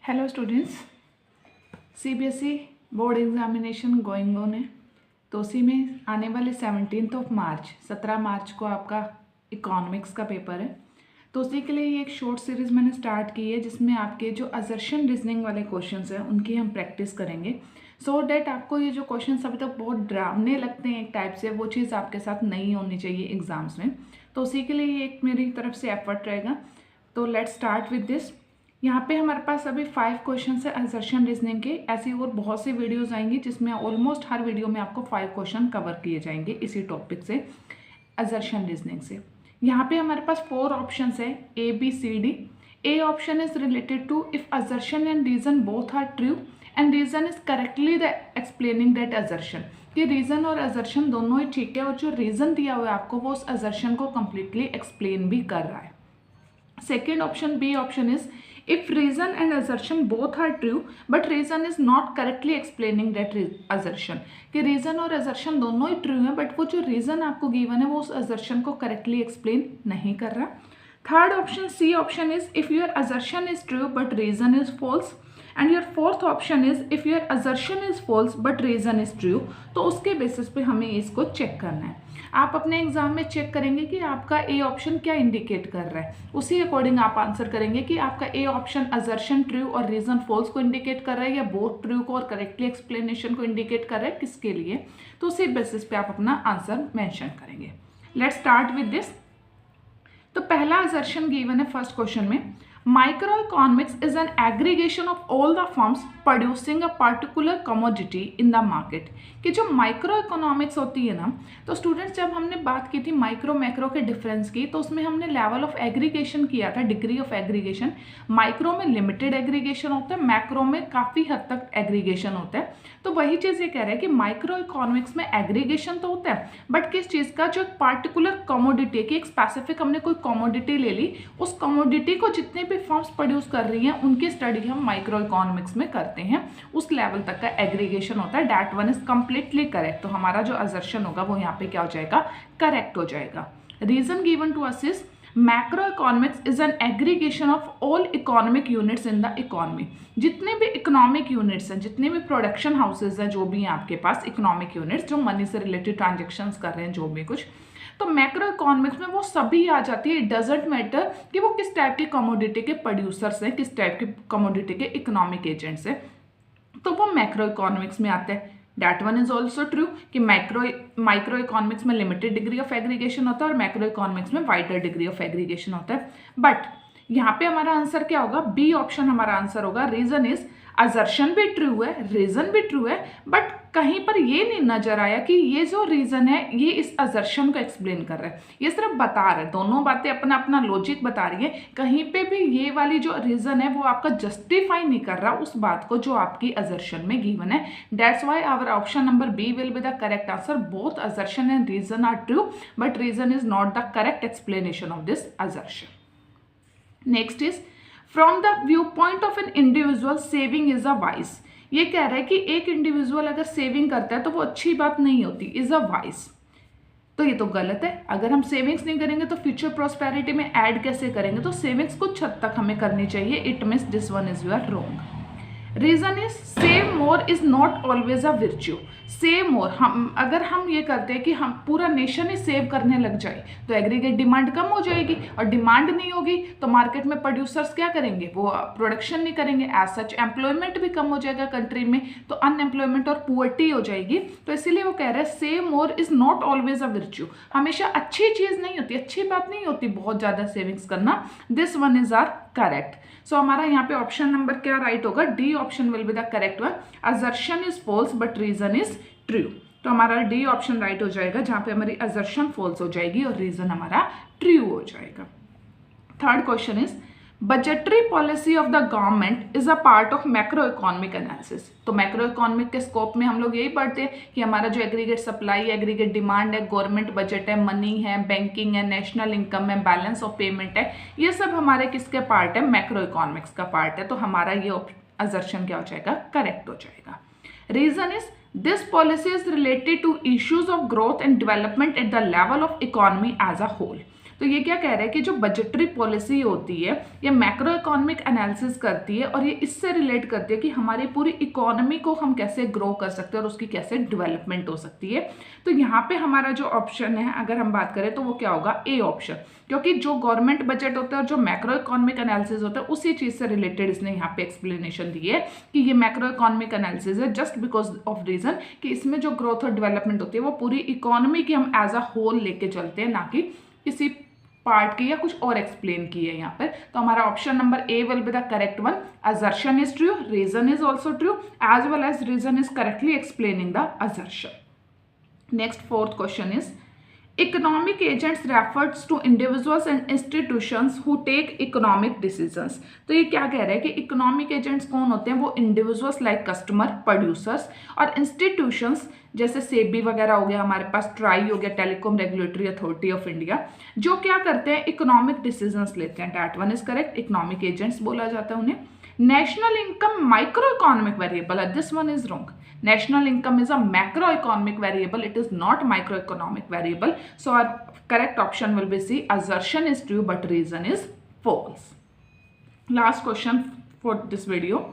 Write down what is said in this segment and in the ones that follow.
Hello students, CBSE board examination going on है। तो उसी में आने वाले 17 मार्च 17 मार्च को आपका इकोनॉमिक्स का पेपर है। तो उसी के लिए ये एक शॉर्ट सीरीज़ मैंने स्टार्ट की है जिसमें आपके जो असर्शन रीजनिंग वाले क्वेश्चंस हैं उनकी हम प्रैक्टिस करेंगे, सो डैट आपको ये जो क्वेश्चंस अभी तक बहुत डरावने लगते हैं एक टाइप से, वो चीज़ आपके साथ नहीं होनी चाहिए एग्जाम्स में। तो उसी के लिए ये एक मेरी तरफ से एफर्ट रहेगा। तो लेट्स स्टार्ट विद दिस। यहाँ पे हमारे पास अभी 5 क्वेश्चन है असर्शन रीजनिंग के। ऐसी और बहुत सी वीडियोस आएंगी जिसमें ऑलमोस्ट हर वीडियो में आपको 5 क्वेश्चन कवर किए जाएंगे इसी टॉपिक से, असर्शन रीजनिंग से। यहाँ पे हमारे पास 4 ऑप्शन है, A B C D. A option is related to if assertion and reason both are true and reason is correctly the explaining that assertion, कि रीजन और असर्शन दोनों ही ठीक है और जो रीजन दिया हुआ है आपको वो उस असर्शन को कंप्लीटली एक्सप्लेन भी कर रहा है। Second option B option is if reason and assertion both are true but reason is not correctly explaining that assertion, कि reason और assertion दोनों ही true है बट वो जो reason आपको given है वो उस assertion को correctly explain नहीं कर रहा। Third option C option is if your assertion is true but reason is false, and your fourth option is if your assertion is false but reason is true. तो उसके basis पे हमें इसको check करना है। आप अपने एग्जाम में चेक करेंगे कि आपका ए ऑप्शन क्या इंडिकेट कर रहा है, उसी अकॉर्डिंग आप आंसर करेंगे कि आपका ए ऑप्शन असर्शन ट्रू और रीजन फॉल्स को इंडिकेट कर रहा है या बोथ ट्रू को और करेक्टली एक्सप्लेनेशन को इंडिकेट कर रहा है, किसके लिए। तो उसी बेसिस पे आप अपना आंसर मेंशन करेंगे। Let's start with this. तो पहला असर्शन गिवन है फर्स्ट क्वेश्चन में, microeconomics is an aggregation of all the firms producing a particular commodity in the market। कि जो माइक्रो इकोनॉमिक्स होती है ना, तो स्टूडेंट्स जब हमने बात की थी माइक्रो मैक्रो के डिफरेंस की, तो उसमें हमने लेवल ऑफ एग्रीगेशन किया था, डिग्री ऑफ एग्रीगेशन। माइक्रो में लिमिटेड एग्रीगेशन होता है, मैक्रो में काफ़ी हद तक एग्रीगेशन होता है। तो वही चीज़ ये कह रहा है कि माइक्रो इकोनॉमिक्स में एग्रीगेशन तो होता है बट किस चीज़ का, जो पार्टिकुलर कमोडिटी की एक स्पेसिफिक हमने कोई कमोडिटी ले ली, उस कमोडिटी को जितने भी फर्म्स प्रोड्यूस कर रही हैं उनकी स्टडी हम माइक्रो इकोनॉमिक्स में करते हैं, उस लेवल तक का एग्रीगेशन होता है। That one is completely correct. तो हमारा जो असर्शन होगा वो यहाँ पे क्या हो जाएगा, करेक्ट हो जाएगा। Reason given to us is macroeconomics is an aggregation of all economic units in the economy. जितने भी इकोनॉमिक यूनिट्स हैं, जितने भी प्रोडक्शन हाउसेज हैं, जो भी हैं आपके पास इकोनॉमिक यूनिट्स जो मनी से रिलेटेड ट्रांजेक्शन्स कर रहे हैं, जो भी कुछ, तो मैक्रो इकोनॉमिक्स में वो सभी आ जाती है। इट डजेंट मैटर कि वो किस टाइप की कमोडिटी के प्रोड्यूसर्स हैं, किस टाइप की कमोडिटी के इकोनॉमिक एजेंट्स हैं, तो वो मैक्रो इकोनॉमिक्स में आते हैं। That one is also true कि माइक्रो इकोनॉमिक्स में लिमिटेड डिग्री ऑफ एग्रीगेशन होता है और मैक्रो इकोनॉमिक्स में वाइडर डिग्री ऑफ एग्रीगेशन होता है। बट यहाँ पे हमारा आंसर क्या होगा, बी ऑप्शन हमारा आंसर होगा। रीजन इज असर्शन भी ट्रू है, रीजन भी ट्रू है, बट कहीं पर ये नहीं नजर आया कि ये जो रीजन है ये इस असर्शन को एक्सप्लेन कर रहा है, ये सिर्फ बता रहा है, दोनों बातें अपना अपना लॉजिक बता रही है। कहीं पे भी ये वाली जो रीजन है वो आपका जस्टिफाई नहीं कर रहा उस बात को जो आपकी असर्शन में गिवन है। That's why our option number B will be the correct answer. Both assertion and reason are true but reason is not the correct explanation of this assertion. Next is from the view point of an individual saving is a vice. ये कह रहा है कि एक individual अगर saving करता है तो वो अच्छी बात नहीं होती, इज अ वाइस। तो ये तो गलत है। अगर हम सेविंग्स नहीं करेंगे तो फ्यूचर प्रोस्पेरिटी में ऐड कैसे करेंगे, तो सेविंग्स कुछ हद तक हमें करनी चाहिए। It means this one is your wrong. Reason is save more is not always a virtue. Save more, अगर हम ये करते हैं कि हम पूरा नेशन ही सेव करने लग जाए तो एग्रीगेट डिमांड कम हो जाएगी और डिमांड नहीं होगी तो मार्केट में प्रोड्यूसर्स क्या करेंगे, वो प्रोडक्शन नहीं करेंगे। एज सच एम्प्लॉयमेंट भी कम हो जाएगा कंट्री में, तो अनएम्प्लॉयमेंट और पुअर्टी हो जाएगी। तो इसीलिए वो कह रहे हैं save more is not always a virtue. हमेशा अच्छी चीज़ नहीं होती, अच्छी बात नहीं होती बहुत ज़्यादा सेविंग्स करना। This one is our correct. So हमारा यहाँ पे ऑप्शन नंबर क्या राइट होगा, D option will be the correct one. Assertion is false but reason is true. तो हमारा डी ऑप्शन राइट हो जाएगा, जहाँ पे हमारी असर्शन फॉल्स हो जाएगी और रीजन हमारा ट्रू हो जाएगा। Third question is budgetary policy of the government is a part of macro economic analysis. तो मैक्रो इकोनॉमिक के स्कोप में हम लोग यही पढ़ते हैं कि हमारा जो एग्रीगेट सप्लाई, एग्रीगेट डिमांड है, गवर्नमेंट बजट है, मनी है, बैंकिंग है, नेशनल इनकम है, बैलेंस ऑफ पेमेंट है, ये सब हमारे किसके पार्ट है, मैक्रो इकोनॉमिक्स का पार्ट है। तो हमारा ये असर्शन क्या हो जाएगा, करेक्ट हो जाएगा। Reason is this policy is related to issues of growth and development at the level of economy as a whole. तो ये क्या कह रहा है कि जो बजटरी पॉलिसी होती है ये मैक्रो इकोनॉमिक एनालिसिस करती है और ये इससे रिलेट करती है कि हमारी पूरी इकोनॉमी को हम कैसे ग्रो कर सकते हैं और उसकी कैसे डेवलपमेंट हो सकती है। तो यहाँ पे हमारा जो ऑप्शन है अगर हम बात करें तो वो क्या होगा, ए ऑप्शन, क्योंकि जो गवर्नमेंट बजट होता है और जो मैक्रो इकोनॉमिक एनालिसिस होता है उसी चीज से रिलेटेड इसने यहाँ पे एक्सप्लेनेशन दी है कि ये मैक्रो इकोनॉमिक एनालिसिस है जस्ट बिकॉज ऑफ रीजन कि इसमें जो ग्रोथ और डेवलपमेंट होती है वो पूरी इकोनॉमी की हम एज अ होल लेके चलते हैं, ना कि किसी पार्ट की या कुछ और एक्सप्लेन की है यहाँ पर। तो हमारा option number A will be the correct one. Assertion is true, reason is also true, as well as reason is correctly explaining the assertion. Next, fourth question is, economic agents refers to individuals and institutions who take economic decisions। तो ये क्या कह रहा है कि economic agents कौन होते हैं, वो इंडिविजुअल्स लाइक कस्टमर, प्रोड्यूसर्स, और इंस्टीट्यूशंस जैसे सेबी वगैरह हो गया, हमारे पास ट्राई हो गया, telecom regulatory authority of India, जो क्या करते हैं इकोनॉमिक डिसीजंस लेते हैं। That one is correct, economic agents बोला जाता है उन्हें। National income microeconomic variable, this one is wrong. National income is a macroeconomic variable, it is not microeconomic variable. So our correct option will be C. Assertion is true but reason is false. Last question for this video.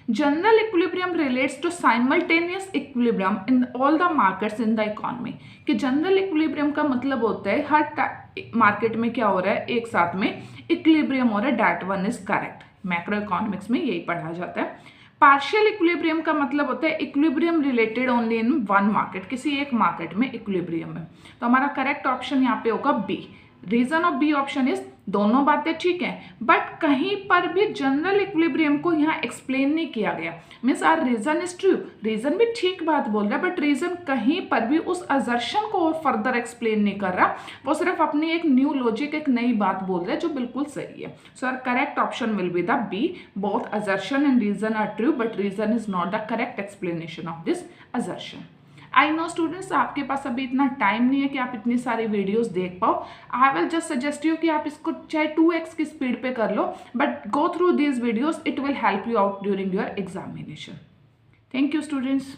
General equilibrium relates to simultaneous equilibrium in all the markets in the economy। कि general equilibrium का मतलब होता है हर market में क्या हो रहा है, एक साथ में इक्विलिब्रियम हो रहा है। That one is correct, macro economics में यही पढ़ा जाता है। पार्शियल इक्विलिब्रियम का मतलब होता है equilibrium related only in one market, किसी एक मार्केट में इक्विलिब्रियम है। तो हमारा करेक्ट ऑप्शन यहाँ पे होगा B. Reason of B option is, दोनों बातें ठीक हैं बट कहीं पर भी जनरल इक्विलिब्रियम को यहाँ एक्सप्लेन नहीं किया गया। Means are reason is true, reason भी ठीक बात बोल रहा है बट रीजन कहीं पर भी उस असर्शन को और फर्दर एक्सप्लेन नहीं कर रहा, वो सिर्फ अपनी एक न्यू लॉजिक, एक नई बात बोल रहा है जो बिल्कुल सही है। So our correct option will be the B. Both assertion and reason are true but reason is not the correct explanation of this assertion. I know students, आपके पास अभी इतना टाइम नहीं है कि आप इतनी सारी वीडियोस देख पाओ। I will just suggest you कि आप इसको चाहे 2x की स्पीड पे कर लो, but go through these videos, it will help you out during your examination. Thank you students.